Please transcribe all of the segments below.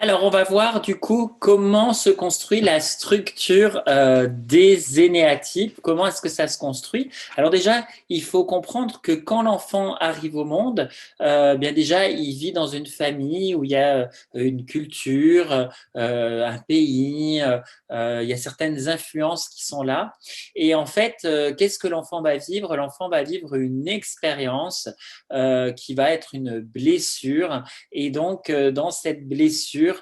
Alors, on va voir du coup comment se construit la structure des énéatypes, comment est-ce que ça se construit. Alors déjà, il faut comprendre que quand l'enfant arrive au monde, bien déjà, il vit dans une famille où il y a une culture, un pays, il y a certaines influences qui sont là. Et en fait, qu'est-ce que l'enfant va vivre? L'enfant va vivre une expérience qui va être une blessure et donc, dans cette blessure,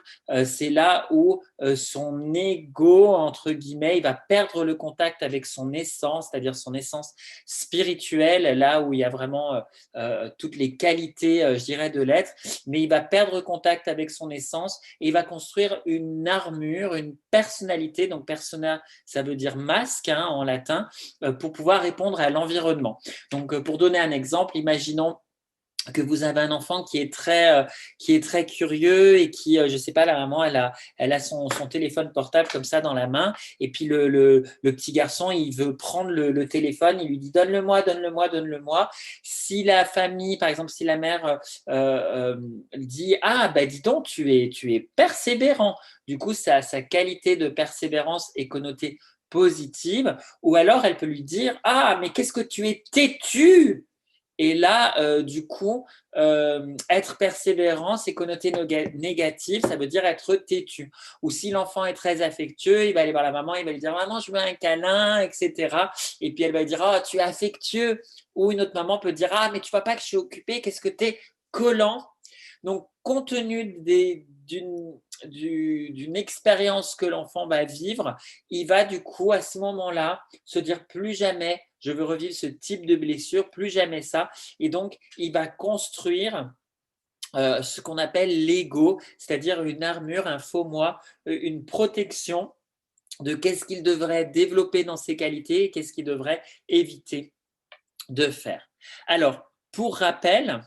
c'est là où son ego, entre guillemets, il va perdre le contact avec son essence, c'est-à-dire son essence spirituelle, là où il y a vraiment toutes les qualités, je dirais, de l'être, mais il va perdre contact avec son essence et il va construire une armure, une personnalité, donc persona, ça veut dire masque hein, en latin, pour pouvoir répondre à l'environnement. Donc, pour donner un exemple, imaginons que vous avez un enfant qui est très curieux et qui, je sais pas, la maman, elle a son téléphone portable comme ça dans la main et puis le petit garçon, il veut prendre le téléphone, il lui dit donne-le-moi, donne-le-moi, donne-le-moi. Si la famille, par exemple, si la mère dit ah bah dis donc tu es persévérant, du coup sa qualité de persévérance est connotée positive, ou alors elle peut lui dire ah mais qu'est-ce que tu es têtu, et là, du coup, être persévérant, c'est connoté négatif, ça veut dire être têtu. Ou si l'enfant est très affectueux, il va aller voir la maman, il va lui dire maman, je veux un câlin, etc. Et puis elle va dire oh, tu es affectueux. Ou une autre maman peut dire ah, mais tu vois pas que je suis occupée, qu'est-ce que tu es collant. Donc, compte tenu d'une expérience que l'enfant va vivre, il va du coup, à ce moment-là, se dire plus jamais je veux revivre ce type de blessure, plus jamais ça. Et donc, il va construire ce qu'on appelle l'ego, c'est-à-dire une armure, un faux moi, une protection de qu'est-ce qu'il devrait développer dans ses qualités et qu'est-ce qu'il devrait éviter de faire. Alors, pour rappel,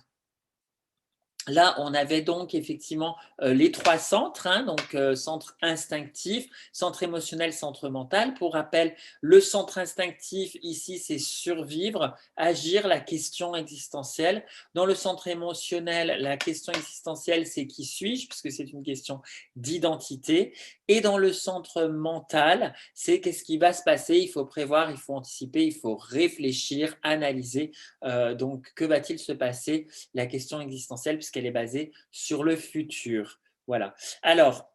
là, on avait donc effectivement les trois centres, hein, donc centre instinctif, centre émotionnel, centre mental. Pour rappel, le centre instinctif, ici, c'est survivre, agir, la question existentielle. Dans le centre émotionnel, la question existentielle, c'est qui suis-je, puisque c'est une question d'identité. Et dans le centre mental, c'est qu'est-ce qui va se passer, il faut prévoir, il faut anticiper, il faut réfléchir, analyser. Donc, que va-t-il se passer, la question existentielle, puisqu'elle est basée sur le futur. Voilà. Alors,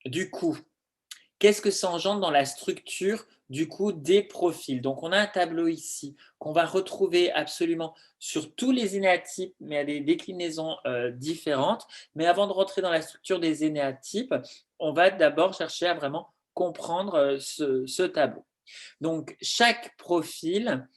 du coup, qu'est-ce que ça engendre dans la structure du coup des profils? Donc, on a un tableau ici qu'on va retrouver absolument sur tous les énéatypes, mais à des déclinaisons différentes. Mais avant de rentrer dans la structure des énéatypes, on va d'abord chercher à vraiment comprendre ce tableau. Donc, chaque profil